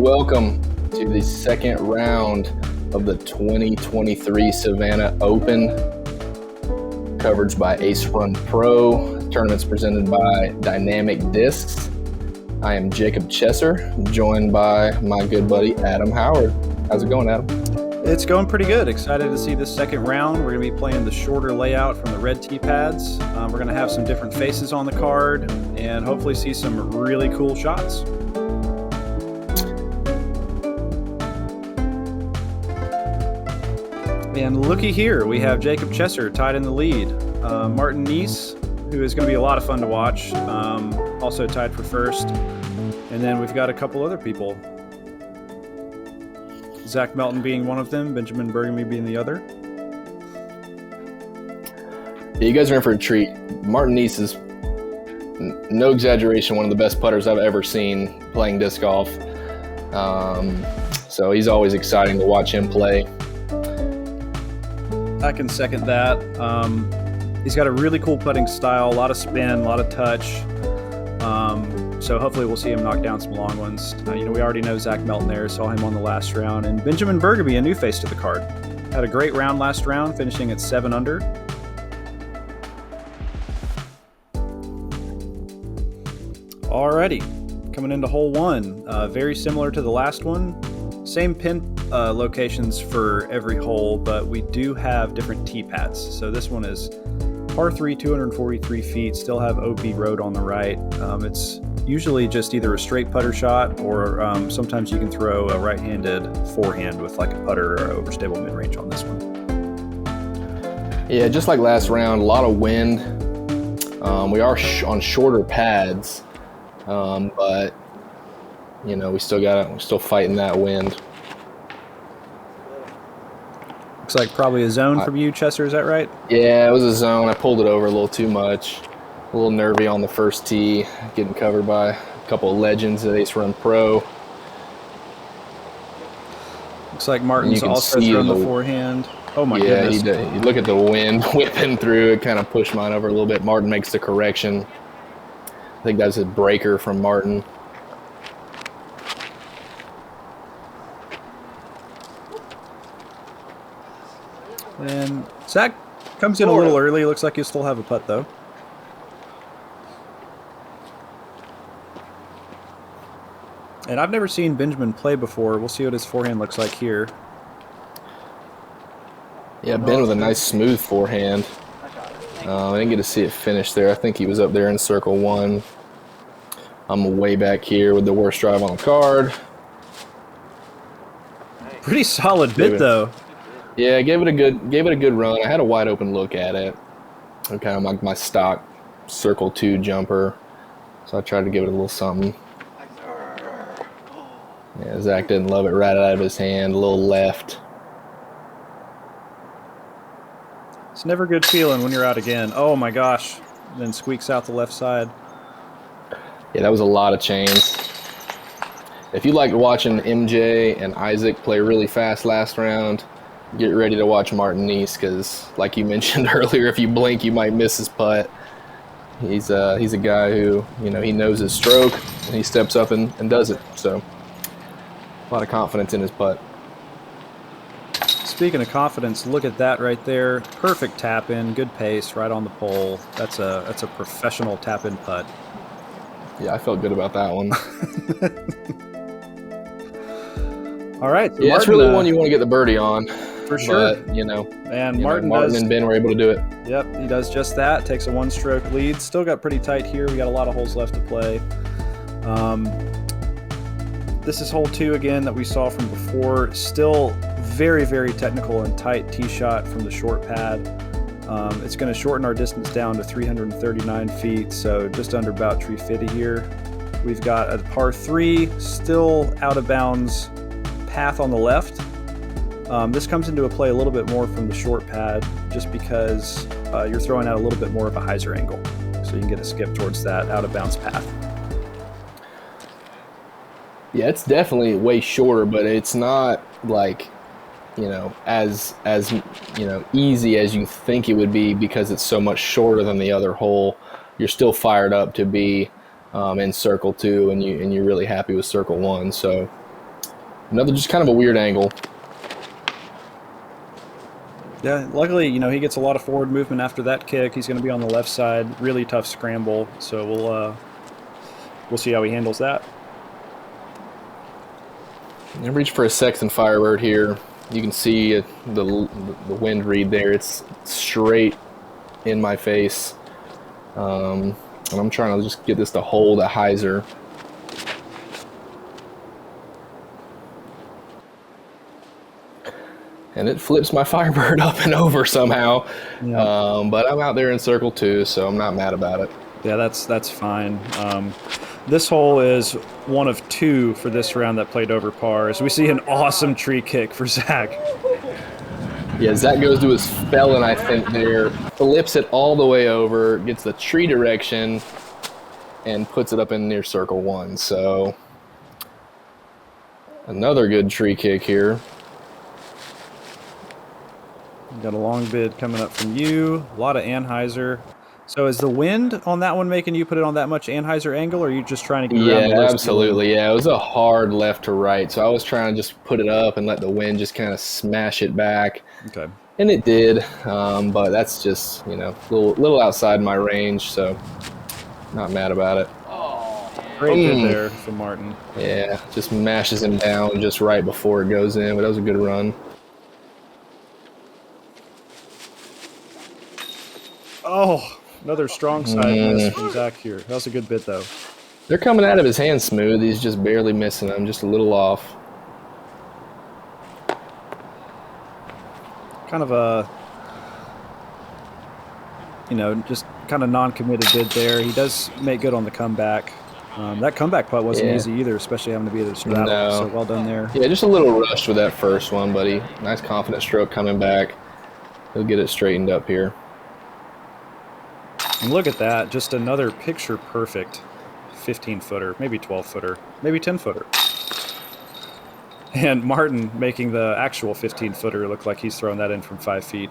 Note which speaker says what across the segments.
Speaker 1: welcome to the second round of the 2023 Savannah Open. Coverage by Ace Run Pro. Tournaments presented by Dynamic Discs. I am Jacob Chesser, joined by my good buddy Adam Howard. How's it going, Adam?
Speaker 2: It's going pretty good. Excited to see this second round. We're going to be playing the shorter layout from the red tee pads. We're going to have some different faces on the card and hopefully see some really cool shots. And looky here, we have Jacob Chesser tied in the lead. Martin Kneece, who is going to be a lot of fun to watch, also tied for first. And then we've got a couple other people. Zach Melton being one of them, Bejamin Burgamy being the other.
Speaker 1: Yeah, you guys are in for a treat. Martin Kneece is, no exaggeration, one of the best putters I've ever seen playing disc golf. So he's always exciting to watch him play.
Speaker 2: I can second that. He's got a really cool putting style, a lot of spin, a lot of touch. So hopefully we'll see him knock down some long ones. We already know Zach Melton there, saw him on the last round. And Bejamin Burgamy, a new face to the card. Had a great round last round, finishing at 7 under. Alrighty, coming into hole 1. Very similar to the last one. Same pin locations for every hole, but we do have different tee pads. So this one is par 3, 243 feet, still have OP road on the right. It's usually just either a straight putter shot or sometimes you can throw a right-handed forehand with like a putter or overstable mid-range on this one.
Speaker 1: Yeah, just like last round, a lot of wind. We are on shorter pads, but we're still fighting that wind.
Speaker 2: Looks like probably a zone from you, Chester, is that right?
Speaker 1: Yeah, it was a zone. I pulled it over a little too much. A little nervy on the first tee, getting covered by a couple of legends at Ace Run Pro.
Speaker 2: Looks like Martin's also throwing the forehand. Oh my goodness.
Speaker 1: Yeah, you look at the wind whipping through. It kind of pushed mine over a little bit. Martin makes the correction. I think that's a breaker from Martin.
Speaker 2: And Zach comes in a little early. Looks like he'll still have a putt, though. And I've never seen Bejamin play before. We'll see what his forehand looks like here.
Speaker 1: Yeah, Ben with a nice smooth forehand. I didn't get to see it finish there. I think he was up there in circle 1. I'm way back here with the worst drive on the card.
Speaker 2: Pretty solid bit, though.
Speaker 1: Yeah, gave it a good run. I had a wide open look at it. I'm kind of like my stock circle 2 jumper. So I tried to give it a little something. Yeah, Zach didn't love it right out of his hand, a little left.
Speaker 2: It's never a good feeling when you're out again. Oh my gosh. And then squeaks out the left side.
Speaker 1: Yeah, that was a lot of chains. If you liked watching MJ and Isaac play really fast last round, get ready to watch Martin Kneece, because like you mentioned earlier, if you blink, you might miss his putt. He's a guy who, he knows his stroke, and he steps up and does it. So a lot of confidence in his putt.
Speaker 2: Speaking of confidence, look at that right there. Perfect tap in, good pace, right on the pole. That's a professional tap in putt.
Speaker 1: Yeah, I felt good about that one.
Speaker 2: All right. So
Speaker 1: yeah, it's really one you want to get the birdie on.
Speaker 2: For sure.
Speaker 1: But,
Speaker 2: and Martin
Speaker 1: and Ben were able to do it.
Speaker 2: Yep, he does just that. Takes a 1-stroke lead. Still got pretty tight here. We got a lot of holes left to play. This is hole 2 again that we saw from before. Still very, very technical and tight tee shot from the short pad. It's going to shorten our distance down to 339 feet, so just under about tree 50 here. We've got a par 3, still out of bounds path on the left. This comes into a play a little bit more from the short pad just because you're throwing out a little bit more of a hyzer angle, so you can get a skip towards that out of bounds path.
Speaker 1: Yeah, it's definitely way shorter, but it's not like as easy as you think it would be, because it's so much shorter than the other hole. You're still fired up to be in circle 2, and you're really happy with circle 1. So Another just kind of a weird angle.
Speaker 2: Yeah, luckily, you know, he gets a lot of forward movement after that kick. He's going to be on the left side. Really tough scramble. So we'll see how he handles that.
Speaker 1: I reach for a Sexton Firebird here. You can see the wind read there. It's straight in my face. And I'm trying to just get this to hold a hyzer. And it flips my Firebird up and over somehow. Yeah. But I'm out there in circle 2, so I'm not mad about it.
Speaker 2: Yeah, that's fine. This hole is one of 2 for this round that played over par. So we see an awesome tree kick for Zach.
Speaker 1: Yeah, Zach goes to his felon, I think, there. Flips it all the way over, gets the tree direction, and puts it up in near circle 1. So another good tree kick here.
Speaker 2: Got a long bid coming up from you. A lot of Anheuser. So is the wind on that one making you put it on that much Anheuser angle, or are you just trying to get around the risk?
Speaker 1: Absolutely. Yeah, it was a hard left to right, so I was trying to just put it up and let the wind just kind of smash it back.
Speaker 2: Okay.
Speaker 1: And it did, but that's just, you know, a little outside my range, so not mad about it.
Speaker 2: Great bid there from Martin.
Speaker 1: Yeah, just mashes him down just right before it goes in, but that was a good run.
Speaker 2: Oh, another strong side miss from Zach here. That was a good bit, though.
Speaker 1: They're coming out of his hand smooth. He's just barely missing them, just a little off.
Speaker 2: Kind of a, you know, just kind of non-committed bid there. He does make good on the comeback. That comeback putt wasn't easy either, especially having to be at the straddle.
Speaker 1: No.
Speaker 2: So well done there.
Speaker 1: Yeah, just a little rushed with that first one, buddy. Nice confident stroke coming back. He'll get it straightened up here.
Speaker 2: And look at that, just another picture perfect 15-footer, maybe 12-footer, maybe 10-footer. And Martin making the actual 15-footer look like he's throwing that in from 5 feet.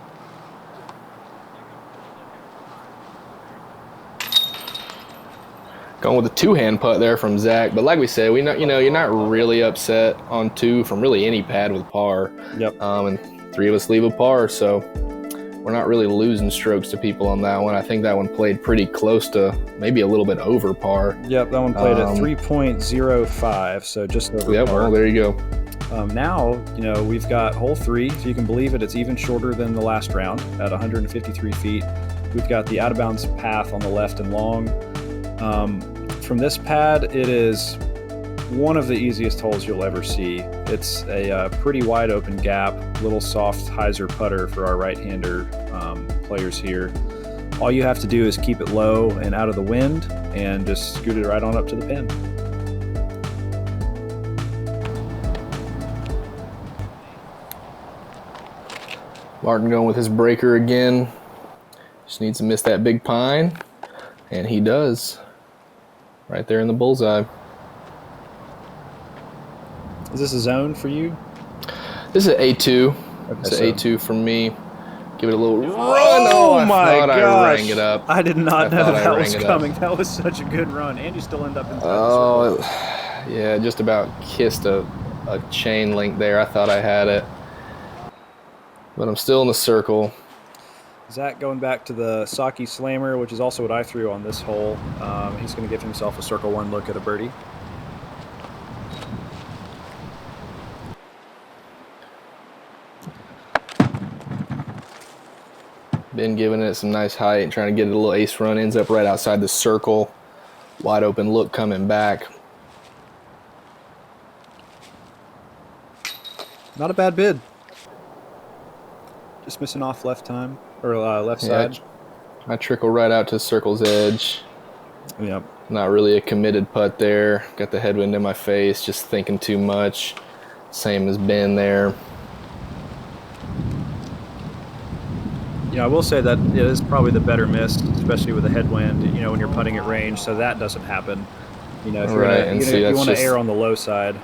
Speaker 1: Going with a 2-hand putt there from Zach, but like we said, you're not really upset on 2 from really any pad with par.
Speaker 2: Yep.
Speaker 1: And 3 of us leave a par, so we're not really losing strokes to people on that one. I think that one played pretty close to maybe a little bit over par.
Speaker 2: Yep, that one played at 3.05, so just over par.
Speaker 1: Well, there you go.
Speaker 2: Now, you know, we've got hole 3. If you can believe it, it's even shorter than the last round at 153 feet. We've got the out-of-bounds path on the left and long. From this pad, it is one of the easiest holes you'll ever see. It's a pretty wide open gap, little soft hyzer putter for our right-hander players here. All you have to do is keep it low and out of the wind and just scoot it right on up to the pin.
Speaker 1: Martin going with his breaker again. Just needs to miss that big pine, and he does. Right there in the bullseye.
Speaker 2: Is this a zone for you?
Speaker 1: This is an A2.
Speaker 2: Okay,
Speaker 1: it's an A2 from me. Give it a little run. Oh my gosh. I rang it up.
Speaker 2: I did not know that was coming. That was such a good run. And you still end up in the circle.
Speaker 1: Yeah, just about kissed a chain link there. I thought I had it. But I'm still in the circle.
Speaker 2: Zach going back to the Saki Slammer, which is also what I threw on this hole. He's going to give himself a circle 1 look at a birdie.
Speaker 1: Been giving it some nice height and trying to get it a little ace run. Ends up right outside the circle. Wide open look coming back.
Speaker 2: Not a bad bid. Just missing off left time. Or left side.
Speaker 1: I trickle right out to the circle's edge.
Speaker 2: Yep.
Speaker 1: Not really a committed putt there. Got the headwind in my face, just thinking too much. Same as Ben there.
Speaker 2: Yeah, I will say that it is probably the better miss, especially with the headwind, you know, when you're putting at range, so that doesn't happen. You know, if you want to err on the low side.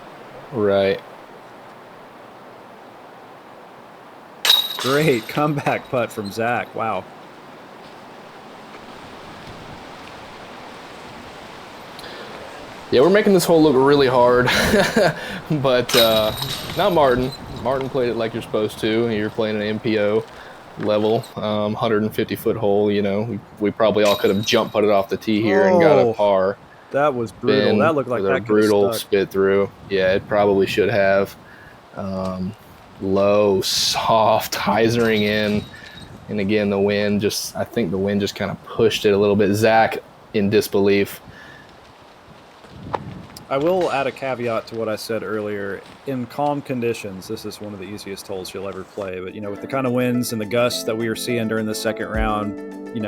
Speaker 1: Right.
Speaker 2: Great comeback putt from Zach. Wow.
Speaker 1: Yeah, we're making this hole look really hard, but not Martin. Martin played it like you're supposed to. You're playing an MPO level, 150-foot hole. You know, we probably all could have jump putted off the tee here and got a par.
Speaker 2: That was brutal.
Speaker 1: Ben
Speaker 2: That looked like
Speaker 1: with a
Speaker 2: that could have
Speaker 1: brutal
Speaker 2: stuck.
Speaker 1: spit through. Yeah, it probably should have. Low, soft, hyzering in. And again, I think the wind just kind of pushed it a little bit. Zach in disbelief.
Speaker 2: I will add a caveat to what I said earlier. In calm conditions, this is one of the easiest holes you'll ever play. But, with the kind of winds and the gusts that we were seeing during the second round,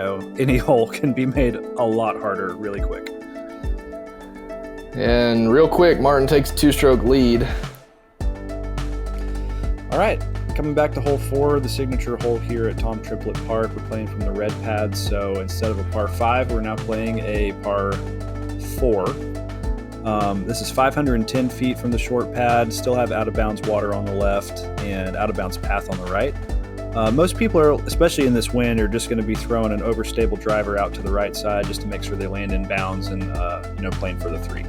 Speaker 2: any hole can be made a lot harder really quick.
Speaker 1: And real quick, Martin takes a 2-stroke lead.
Speaker 2: All right, coming back to hole 4, the signature hole here at Tom Triplett Park. We're playing from the red pad, so instead of a par 5, we're now playing a par 4. This is 510 feet from the short pad, still have out-of-bounds water on the left and out-of-bounds path on the right. Most people are, especially in this wind, are just going to be throwing an overstable driver out to the right side just to make sure they land in bounds and, playing for the 3.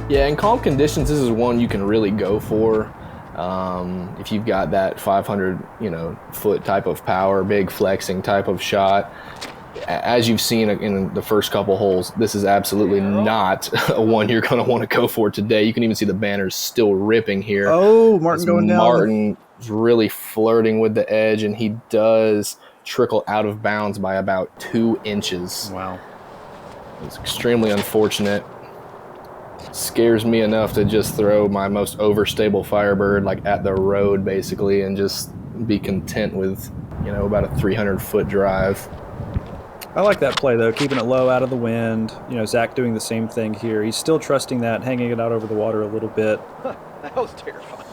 Speaker 1: Yeah, in calm conditions, this is one you can really go for. If you've got that 500, foot type of power, big flexing type of shot. As you've seen in the first couple holes, this is absolutely not a one you're going to want to go for today. You can even see the banners still ripping here.
Speaker 2: Oh, Martin going down.
Speaker 1: Martin's really flirting with the edge, and he does trickle out of bounds by about 2 inches.
Speaker 2: Wow.
Speaker 1: It's extremely unfortunate. Scares me enough to just throw my most overstable Firebird like at the road basically and just be content with, about a 300-foot drive.
Speaker 2: I like that play, though, keeping it low out of the wind. Zach doing the same thing here. He's still trusting that, hanging it out over the water a little bit.
Speaker 3: That was terrifying.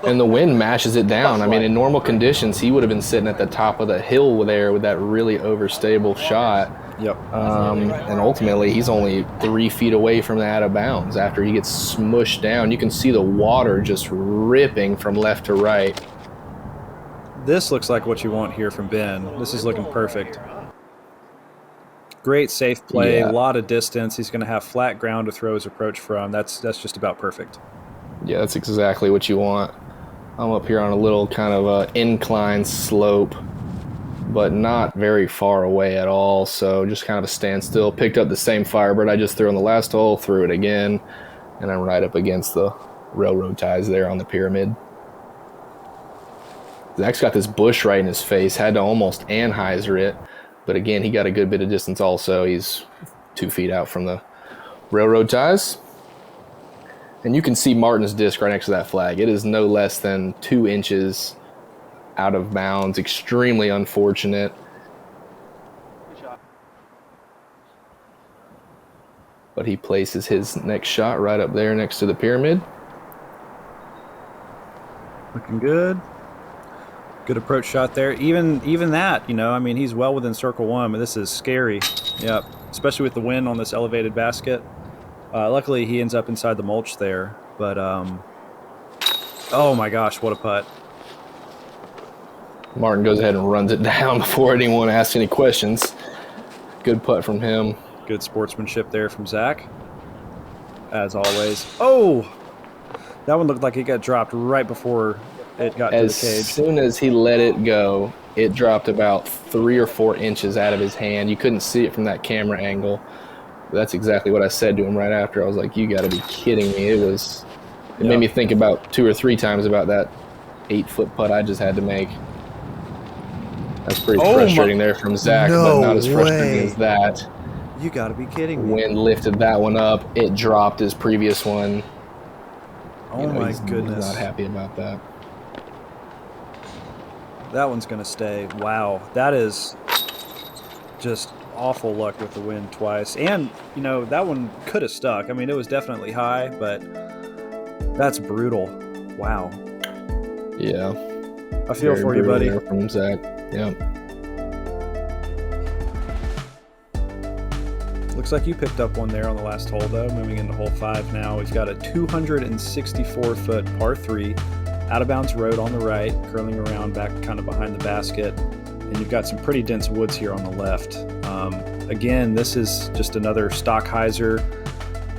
Speaker 1: And the wind mashes it down. I mean, in normal conditions, he would have been sitting at the top of the hill there with that really overstable shot.
Speaker 2: Yep.
Speaker 1: And ultimately, he's only 3 feet away from the out of bounds. After he gets smushed down, you can see the water just ripping from left to right.
Speaker 2: This looks like what you want here from Ben. This is looking perfect. Great safe play,
Speaker 1: Yeah.
Speaker 2: A lot of distance. He's going to have flat ground to throw his approach from. That's just about perfect.
Speaker 1: Yeah, that's exactly what you want. I'm up here on a little kind of incline slope, but not very far away at all. So just kind of a standstill. Picked up the same Firebird I just threw on the last hole, threw it again, and I'm right up against the railroad ties there on the pyramid. Zach's got this bush right in his face, had to almost anhyzer it. But again, he got a good bit of distance also. He's 2 feet out from the railroad ties. And you can see Martin's disc right next to that flag. It is no less than 2 inches out of bounds. Extremely unfortunate.
Speaker 3: Good shot.
Speaker 1: But he places his next shot right up there next to the pyramid.
Speaker 2: Looking good. Good approach shot there. Even that, he's well within circle 1, but this is scary. Yep, especially with the wind on this elevated basket. Luckily, he ends up inside the mulch there. But, oh my gosh, what a putt.
Speaker 1: Martin goes ahead and runs it down before anyone asks any questions. Good putt from him.
Speaker 2: Good sportsmanship there from Zach, as always. Oh! That one looked like it got dropped right before it got to the cage.
Speaker 1: As soon as he let it go, it dropped about 3 or 4 inches out of his hand. You couldn't see it from that camera angle. That's exactly what I said to him right after. I was like, you got to be kidding me. It made me think about 2 or 3 times about that 8-foot putt I just had to make. That's pretty frustrating there from Zach, but not as frustrating as that.
Speaker 2: You got to be kidding me.
Speaker 1: Wind lifted that one up. It dropped his previous one.
Speaker 2: Oh my goodness.
Speaker 1: He's not happy about that.
Speaker 2: That one's going to stay. Wow. That is just awful luck with the wind twice. And, that one could have stuck. I mean, it was definitely high, but that's brutal. Wow.
Speaker 1: Yeah.
Speaker 2: I feel for you, buddy.
Speaker 1: There from Zach. Yeah.
Speaker 2: Looks like you picked up one there on the last hole, though. Moving into hole 5 now. We've got a 264-foot par 3, out-of-bounds road on the right, curling around back kind of behind the basket. And you've got some pretty dense woods here on the left. Again, this is just another stock hyzer,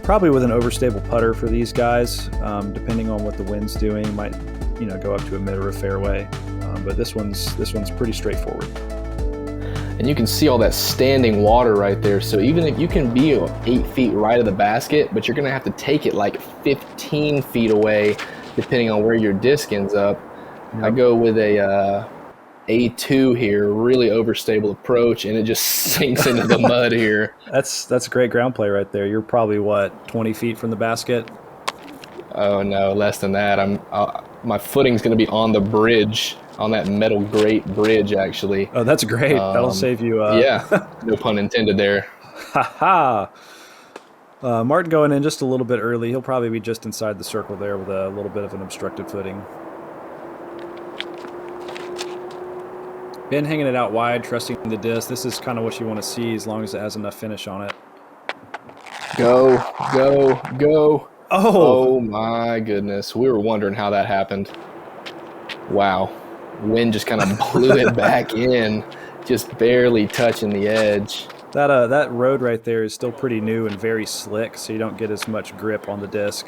Speaker 2: probably with an overstable putter for these guys. Depending on what the wind's doing, might go up to a mid or a fairway. But this one's pretty straightforward.
Speaker 1: And you can see all that standing water right there. So even if you can be 8 feet right of the basket, but you're gonna have to take it like 15 feet away, depending on where your disc ends up. Yep. I go with a A2 here, really overstable approach, and it just sinks into the mud here.
Speaker 2: That's a great ground play right there. You're probably, what, 20 feet from the basket?
Speaker 1: Oh no, less than that. My footing's gonna be on the bridge, on that metal grate bridge, actually.
Speaker 2: Oh, that's great. That'll save you.
Speaker 1: Yeah, no pun intended there.
Speaker 2: Ha ha. Martin going in just a little bit early. He'll probably be just inside the circle there with a little bit of an obstructed footing. Ben hanging it out wide, trusting the disc. This is kind of what you want to see as long as it has enough finish on it.
Speaker 1: Go, go, go.
Speaker 2: Oh
Speaker 1: my goodness. We were wondering how that happened. Wow. Wind just kind of blew it back in, just barely touching the edge.
Speaker 2: That road right there is still pretty new and very slick, so you don't get as much grip on the disc.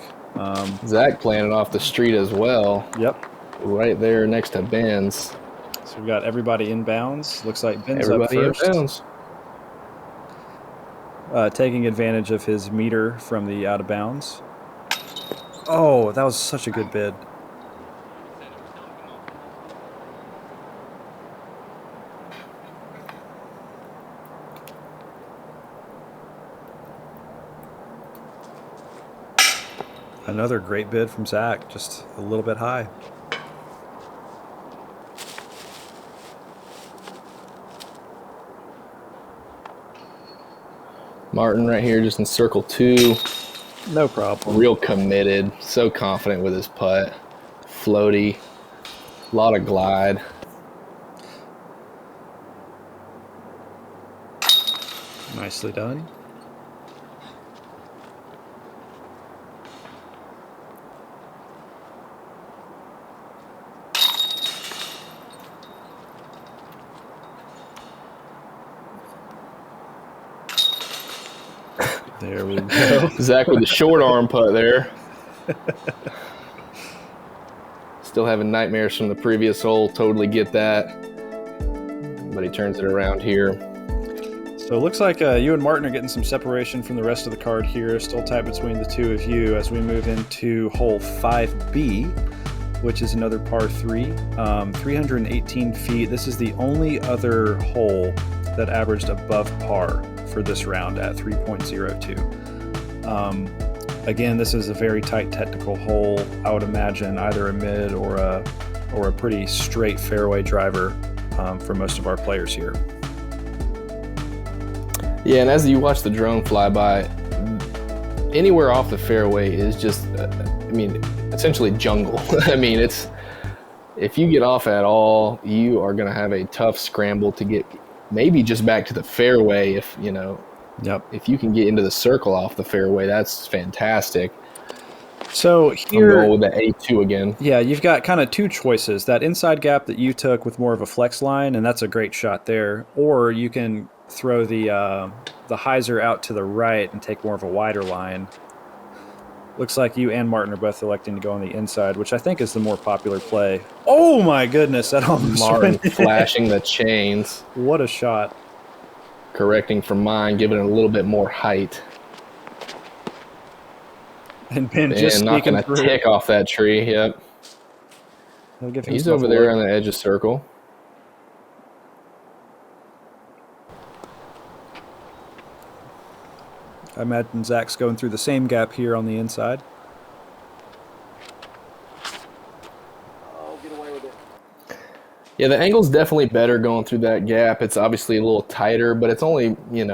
Speaker 1: Zach playing it off the street as well.
Speaker 2: Yep.
Speaker 1: Right there next to Ben's.
Speaker 2: So we've got everybody inbounds. Looks like Ben's
Speaker 1: everybody
Speaker 2: up first.
Speaker 1: Inbounds.
Speaker 2: Taking advantage of his meter from the out of bounds. Oh, that was such a good bid. Another great bid from Zach, just a little bit high.
Speaker 1: Martin right here just in circle 2.
Speaker 2: No problem.
Speaker 1: Real committed, so confident with his putt. Floaty, a lot of glide.
Speaker 2: Nicely done. There we go.
Speaker 1: Zach with the short arm putt there. Still having nightmares from the previous hole. Totally get that. But he turns it around here.
Speaker 2: So it looks like you and Martin are getting some separation from the rest of the card here. Still tight between the two of you as we move into hole 5B, which is another par 3. 318 feet. This is the only other hole that averaged above par for this round at 3.02. Again, this is a very tight technical hole. I would imagine either a mid or a pretty straight fairway driver for most of our players here.
Speaker 1: Yeah, and as you watch the drone fly by, anywhere off the fairway is just, essentially jungle. If you get off at all, you are going to have a tough scramble to get maybe just back to the fairway. If if you can get into the circle off the fairway, that's fantastic.
Speaker 2: So here,
Speaker 1: I'm going with the A2 again.
Speaker 2: Yeah, you've got kind of two choices. That inside gap that you took with more of a flex line, and that's a great shot there. Or you can throw the hyzer out to the right and take more of a wider line. Looks like you and Martin are both electing to go on the inside, which I think is the more popular play. Oh my goodness, that almost
Speaker 1: Martin flashing the chains.
Speaker 2: What a shot.
Speaker 1: Correcting from mine, giving it a little bit more height.
Speaker 2: And Ben just
Speaker 1: not going to tick off that tree. Yep. He's over there on the edge of circle.
Speaker 2: I imagine Zach's going through the same gap here on the inside.
Speaker 3: Oh, get away with it.
Speaker 1: Yeah, the angle's definitely better going through that gap. It's obviously a little tighter, but it's only, I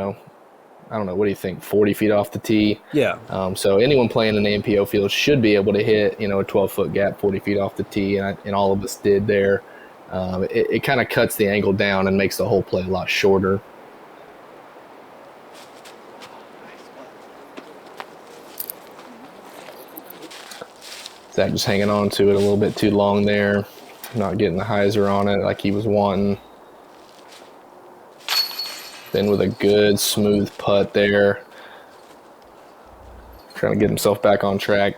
Speaker 1: don't know, what do you think, 40 feet off the tee?
Speaker 2: Yeah.
Speaker 1: So anyone playing an MPO field should be able to hit, a 12-foot gap 40 feet off the tee, and all of us did there. It kind of cuts the angle down and makes the whole play a lot shorter. Zach just hanging on to it a little bit too long there. Not getting the hyzer on it like he was wanting. Ben with a good smooth putt there. Trying to get himself back on track.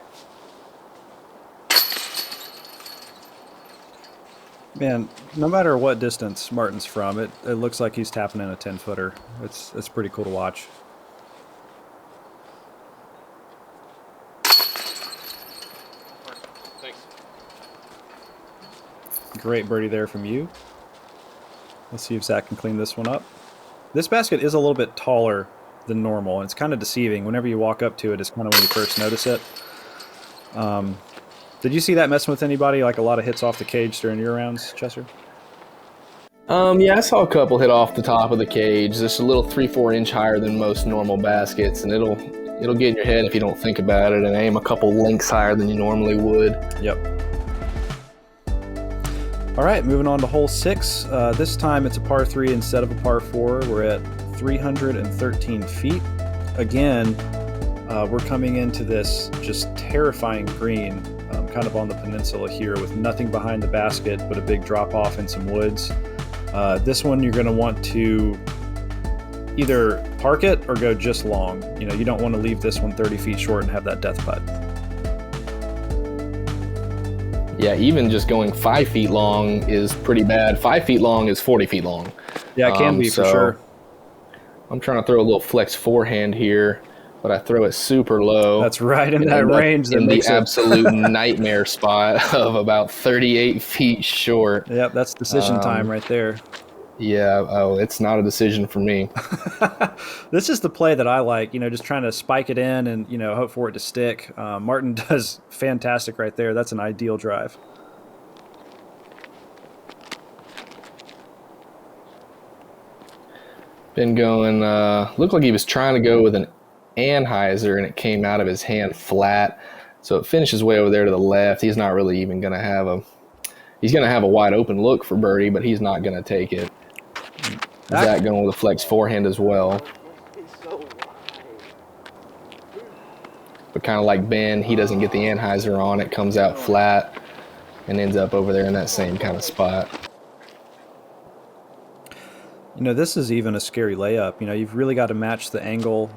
Speaker 2: Man, no matter what distance Martin's from, it looks like he's tapping in a 10-footer. It's pretty cool to watch.
Speaker 1: Thanks.
Speaker 2: Great birdie there from you. Let's see if Zach can clean this one up. This basket is a little bit taller than normal, and it's kind of deceiving. Whenever you walk up to it, it's kind of when you first notice it. Did you see that messing with anybody? Like a lot of hits off the cage during your rounds, Chester?
Speaker 1: Yeah, I saw a couple hit off the top of the cage. Just a little 3-4 inch higher than most normal baskets, and it'll get in your head if you don't think about it and aim a couple links higher than you normally would.
Speaker 2: Yep. All right, moving on to hole 6. This time it's a par 3 instead of a par 4. We're at 313 feet. Again, we're coming into this just terrifying green, kind of on the peninsula here with nothing behind the basket but a big drop off and some woods. This one you're going to want to either park it or go just long. You know, you don't want to leave this one 30 feet short and have that death putt.
Speaker 1: Yeah, even just going 5 feet long is pretty bad. 5 feet long is 40 feet long.
Speaker 2: Yeah, it can be for sure.
Speaker 1: I'm trying to throw a little flex forehand here, but I throw it super low.
Speaker 2: That's right in that range.
Speaker 1: In the absolute nightmare spot of about 38 feet short.
Speaker 2: Yep, that's decision time right there.
Speaker 1: Yeah, it's not a decision for me.
Speaker 2: This is the play that I like, you know, just trying to spike it in and, you know, hope for it to stick. Martin does fantastic right there. That's an ideal drive.
Speaker 1: Been going, looked like he was trying to go with an Anheuser and it came out of his hand flat. So it finishes way over there to the left. He's not really even going to have he's going to have a wide open look for birdie, but he's not going to take it. Zach going with a flex forehand as well. But kind of like Ben, he doesn't get the Anheuser on it, comes out flat and ends up over there in that same kind of spot.
Speaker 2: You know, this is even a scary layup. You know, you've really got to match the angle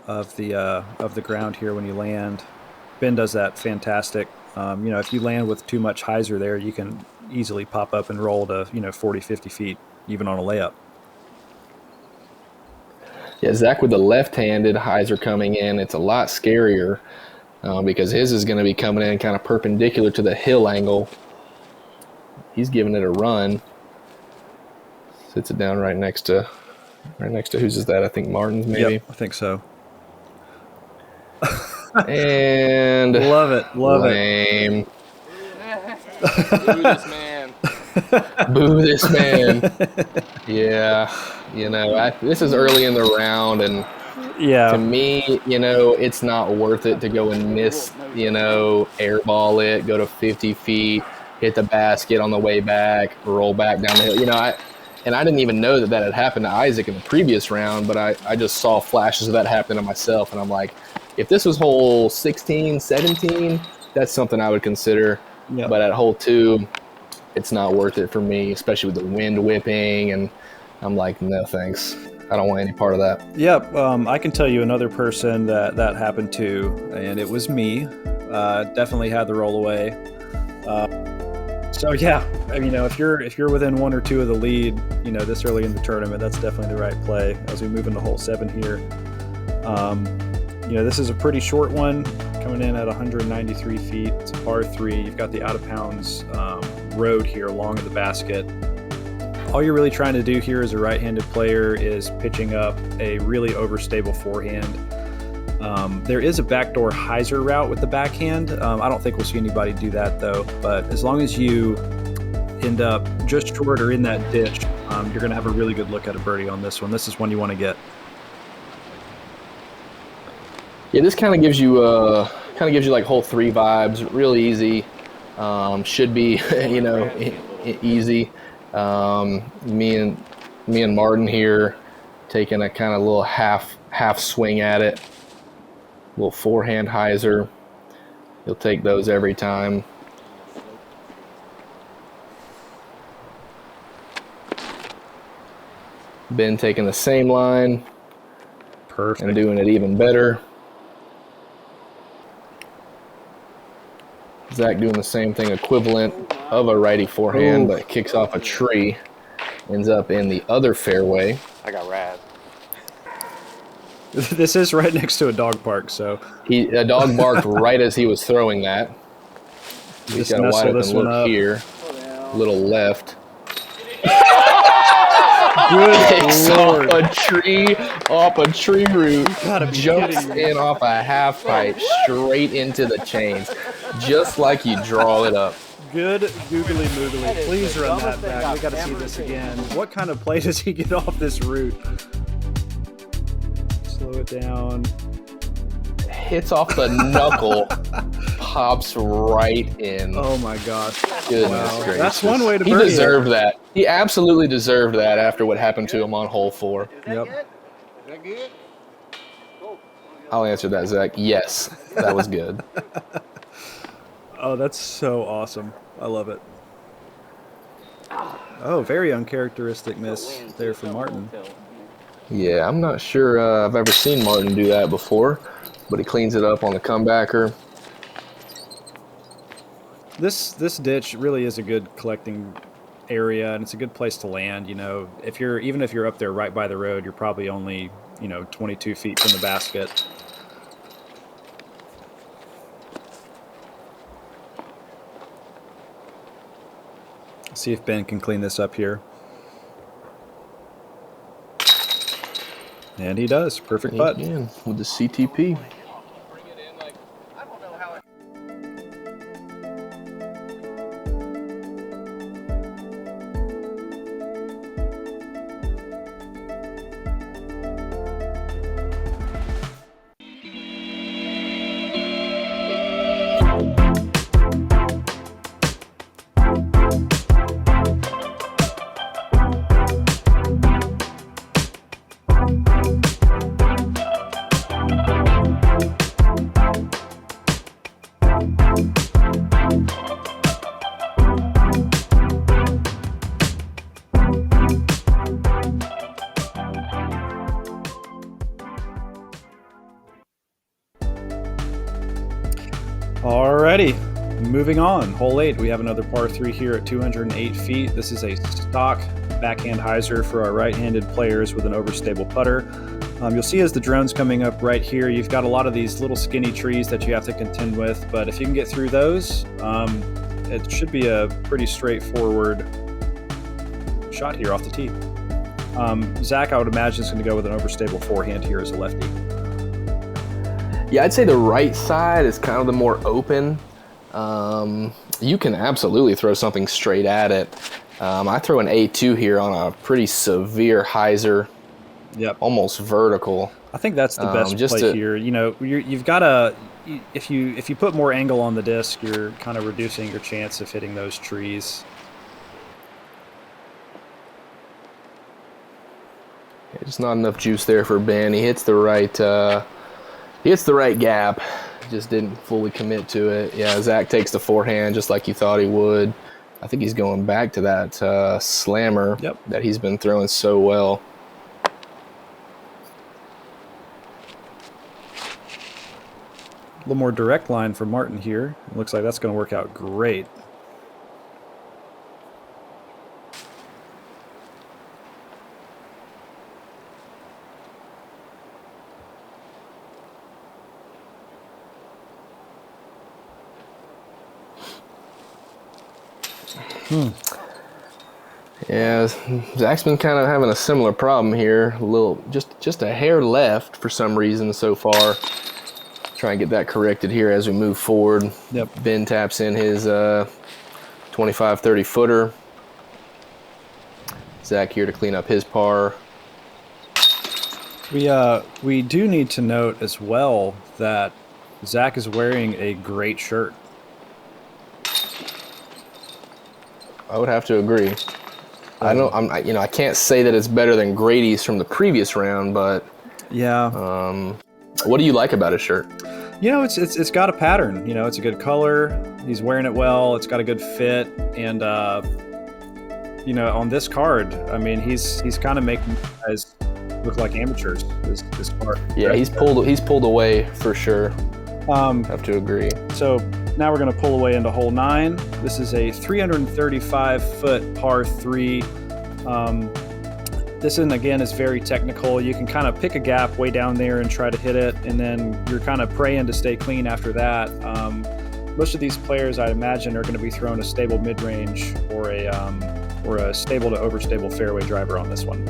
Speaker 2: of the ground here when you land. Ben does that fantastic. You know, if you land with too much hyzer there, you can easily pop up and roll to, you know, 40, 50 feet, even on a layup.
Speaker 1: Yeah, Zach with the left-handed hyzer coming in, it's a lot scarier because his is going to be coming in kind of perpendicular to the hill angle. He's giving it a run. Sits it down right next to whose is that? I think Martin's maybe.
Speaker 2: Yep, I think so.
Speaker 1: And
Speaker 2: love it.
Speaker 1: Lame. Boo this man. Boo this man. Yeah, you know, this is early in the round, and
Speaker 2: yeah,
Speaker 1: to me, you know, it's not worth it to go and miss, you know, airball it, go to 50 feet, hit the basket on the way back, roll back down the hill. You know, I didn't even know that had happened to Isaac in the previous round, but I just saw flashes of that happen to myself, and I'm like, if this was hole 16, 17, that's something I would consider.
Speaker 2: Yep.
Speaker 1: But at hole 2, it's not worth it for me, especially with the wind whipping, and I'm like, no thanks. I don't want any part of that.
Speaker 2: Yep, I can tell you another person that happened to, and it was me. Definitely had the roll away. So yeah, I mean, you know, if you're within 1 or 2 of the lead, you know, this early in the tournament, that's definitely the right play as we move into hole 7 here. You know, this is a pretty short one, coming in at 193 feet. It's a par 3. You've got the out of bounds road here along the basket. All you're really trying to do here as a right-handed player is pitching up a really overstable forehand. There is a backdoor hyzer route with the backhand. I don't think we'll see anybody do that though, but as long as you end up just short or in that ditch, you're going to have a really good look at a birdie on this one. This is one you want to get.
Speaker 1: Yeah, this kind of gives you like hole 3 vibes. Real easy. Should be, you know, easy. Me and Martin here taking a kind of little half swing at it. Little forehand hyzer. You'll take those every time. Ben taking the same line
Speaker 2: Perfect.
Speaker 1: and doing it even better. Zach doing the same thing, equivalent of a righty forehand, but kicks off a tree, ends up in the other fairway.
Speaker 3: I got rad.
Speaker 2: This is right next to a dog park, so
Speaker 1: A dog barked right as he was throwing that. He's got to wide open look here, little left. Kicks off a tree, root, jumps in off a half pipe, straight into the chains, just like you draw it up.
Speaker 2: Good googly moogly. Please run that back. We got to see this again. What kind of play does he get off this route? Slow it down.
Speaker 1: Hits off the knuckle, pops right in.
Speaker 2: Oh my gosh.
Speaker 1: Goodness gracious.
Speaker 2: That's one way to
Speaker 1: He
Speaker 2: birdie
Speaker 1: deserved that. He absolutely deserved that after what happened to him on hole 4.
Speaker 2: Yep.
Speaker 3: Is that good?
Speaker 1: I'll answer that, Zach. Yes, that was good.
Speaker 2: Oh, that's so awesome. I love it. Oh, very uncharacteristic miss there for Martin.
Speaker 1: Yeah, I'm not sure I've ever seen Martin do that before, but he cleans it up on the comebacker.
Speaker 2: This ditch really is a good collecting area, and it's a good place to land. You know, even if you're up there right by the road, you're probably only 22 feet from the basket. See if Ben can clean this up here. And he does. Perfect putt.
Speaker 1: Again, with the CTP.
Speaker 2: Alrighty, moving on. Hole 8, we have another par 3 here at 208 feet. This is a stock backhand hyzer for our right-handed players with an overstable putter. You'll see as the drone's coming up right here, you've got a lot of these little skinny trees that you have to contend with, but if you can get through those, it should be a pretty straightforward shot here off the tee. Zach, I would imagine, is going to go with an overstable forehand here as a lefty.
Speaker 1: Yeah, I'd say the right side is kind of the more open. You can absolutely throw something straight at it. I throw an A2 here on a pretty severe hyzer.
Speaker 2: Yep.
Speaker 1: Almost vertical.
Speaker 2: I think that's the best play here. You've got to, if you put more angle on the disc, you're kind of reducing your chance of hitting those trees.
Speaker 1: Yeah, just not enough juice there for Ben. He hits the right gap. Just didn't fully commit to it. Yeah, Zach takes the forehand just like he thought he would. I think he's going back to that slammer that he's been throwing so well.
Speaker 2: A little more direct line for Martin here. It looks like that's going to work out great.
Speaker 1: Yeah, Zach's been kind of having a similar problem here. A little, just a hair left for some reason so far. Try and get that corrected here as we move forward.
Speaker 2: Yep.
Speaker 1: Ben taps in his 25-30 footer. Zach here to clean up his par.
Speaker 2: We do need to note as well that Zach is wearing a great shirt.
Speaker 1: I would have to agree. I can't say that it's better than Grady's from the previous round, but
Speaker 2: yeah.
Speaker 1: What do you like about his shirt?
Speaker 2: It's got a pattern. It's a good color. He's wearing it well. It's got a good fit, and on this card, I mean, he's kind of making guys look like amateurs. This card.
Speaker 1: Yeah, he's pulled away for sure. Have to agree.
Speaker 2: So now we're going to pull away into hole 9. This is a 335-foot par 3. This one, again, is very technical. You can kind of pick a gap way down there and try to hit it, and then you're kind of praying to stay clean after that. Most of these players, I imagine, are going to be throwing a stable mid-range or a stable to overstable fairway driver on this one.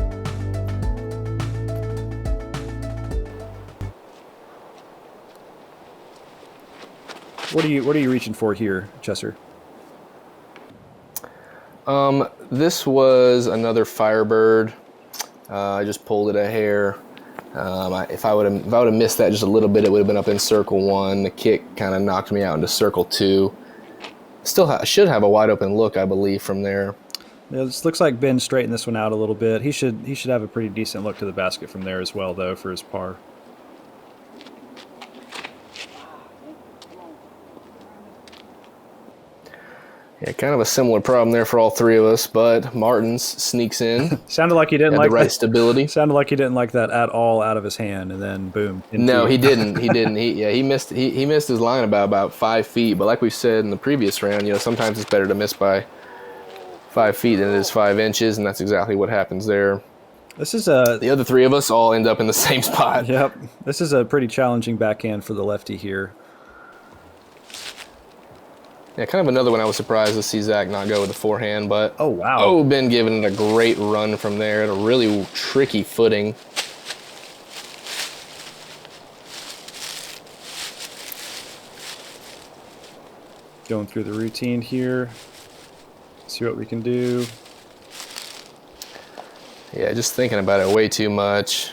Speaker 2: What are you reaching for here, Chesser?
Speaker 1: This was another Firebird. I just pulled it a hair. If I would have missed that just a little bit, it would have been up in circle 1. The kick kind of knocked me out into circle 2. Still should have a wide open look, I believe, from there.
Speaker 2: Yeah, this looks like Ben straightened this one out a little bit. He should have a pretty decent look to the basket from there as well, though, for his par.
Speaker 1: Yeah, kind of a similar problem there for all three of us, but Martin's sneaks in.
Speaker 2: Sounded like he didn't like
Speaker 1: the right
Speaker 2: that.
Speaker 1: Stability.
Speaker 2: Sounded like he didn't like that at all out of his hand, and then boom.
Speaker 1: No, he didn't. He didn't. He missed. He missed his line about 5 feet. But like we said in the previous round, sometimes it's better to miss by 5 feet than it is 5 inches, and that's exactly what happens there.
Speaker 2: The
Speaker 1: other three of us all end up in the same spot.
Speaker 2: Yep. This is a pretty challenging backhand for the lefty here.
Speaker 1: Yeah, kind of another one I was surprised to see Zach not go with the forehand, but
Speaker 2: oh wow,
Speaker 1: Ben giving it a great run from there at a really tricky footing.
Speaker 2: Going through the routine here, see what we can do.
Speaker 1: Yeah, just thinking about it way too much.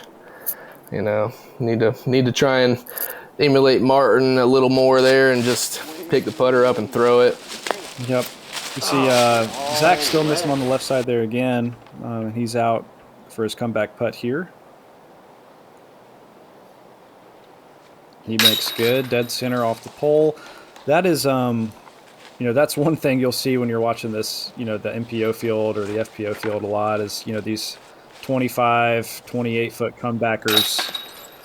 Speaker 1: Need to try and emulate Martin a little more there and just pick the putter up and throw it.
Speaker 2: Yep. You see Zach still missing on the left side there again. He's out for his comeback putt here. He makes good, dead center off the pole. That is, that's one thing you'll see when you're watching this, the MPO field or the FPO field a lot is, these 25, 28-foot comebackers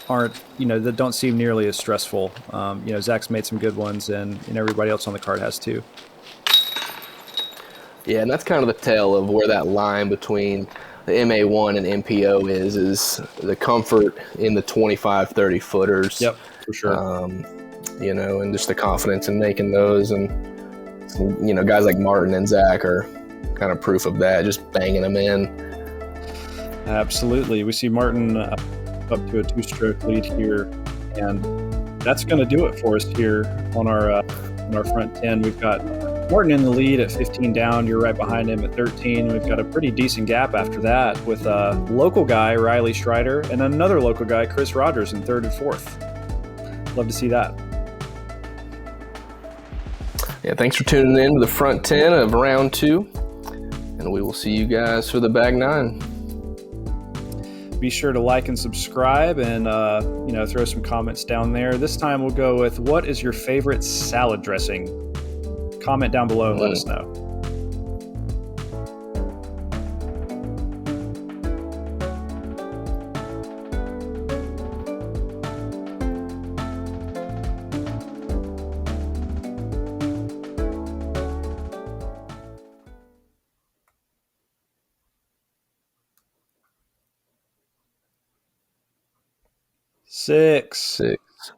Speaker 2: aren't, that don't seem nearly as stressful. Zach's made some good ones, and everybody else on the card has too.
Speaker 1: Yeah, and that's kind of the tale of where that line between the MA1 and MPO is the comfort in the 25, 30 footers.
Speaker 2: Yep, for sure.
Speaker 1: And just the confidence in making those. And, guys like Martin and Zach are kind of proof of that, just banging them in.
Speaker 2: Absolutely. We see Martin up to a 2-stroke lead here, and that's going to do it for us here on our front 10. We've got Martin in the lead at 15 down. You're right behind him at 13. We've got a pretty decent gap after that with a local guy, Riley Strider, and another local guy, Chris Rogers, in 3rd and 4th. Love to see that.
Speaker 1: Yeah, thanks for tuning in to the front 10 of round 2, and we will see you guys for the back 9.
Speaker 2: Be sure to like and subscribe and, throw some comments down there. This time we'll go with, what is your favorite salad dressing? Comment down below and let us know. Six,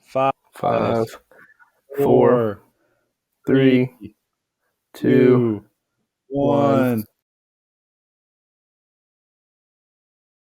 Speaker 2: 5, 4, 3, 2, 1.